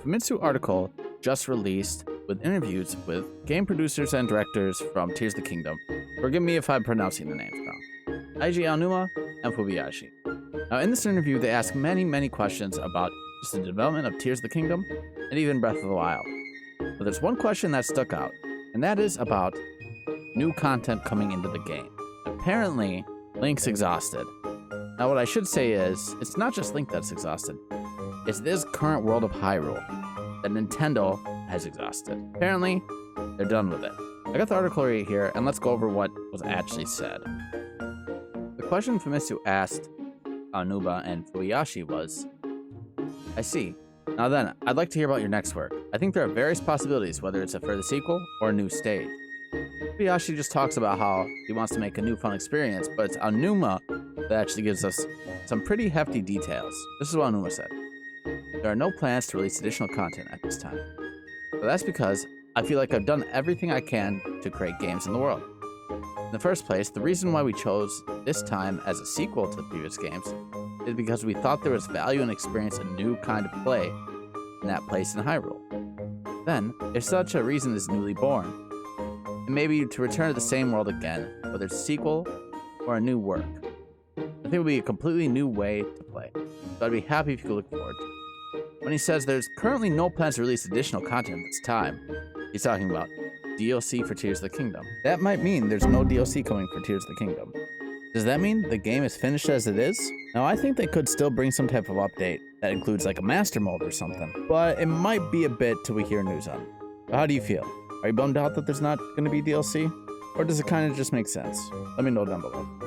Famitsu article just released with interviews with game producers and directors from Tears of the Kingdom. Forgive me if I'm pronouncing the names wrong. Eiji Aonuma and Fubiyashi. Now, in this interview, they ask many questions about just the development of Tears of the Kingdom and even Breath of the Wild. But there's one question that stuck out, and that is about new content coming into the game. Apparently, Link's exhausted. Now, what I should say is, it's not just Link that's exhausted. It's this current world of Hyrule that Nintendo has exhausted. Apparently, they're done with it. I got the article right here, and let's go over what was actually said. The question Famitsu asked Aonuma and Fubiyashi was, I see. Now then, I'd like to hear about your next work. I think there are various possibilities, whether it's a further sequel or a new stage. Fubiyashi just talks about how he wants to make a new fun experience, but it's Aonuma that actually gives us some pretty hefty details. This is what Aonuma said. There are no plans to release additional content at this time. But that's because I feel like I've done everything I can to create games in the world. In the first place, the reason why we chose this time as a sequel to the previous games is because we thought there was value in experiencing a new kind of play in that place in Hyrule. Then, if such a reason is newly born, and maybe to return to the same world again, whether it's a sequel or a new work. I think it would be a completely new way to play, so I'd be happy if you could look forward to it. When he says there's currently no plans to release additional content at this time, he's talking about DLC for Tears of the Kingdom. That might mean there's no DLC coming for Tears of the Kingdom. Does that mean the game is finished as it is? Now, I think they could still bring some type of update that includes like a master mode or something, but it might be a bit till we hear news on it. But how do you feel? Are you bummed out that there's not going to be DLC? Or does it kind of just make sense? Let me know down below.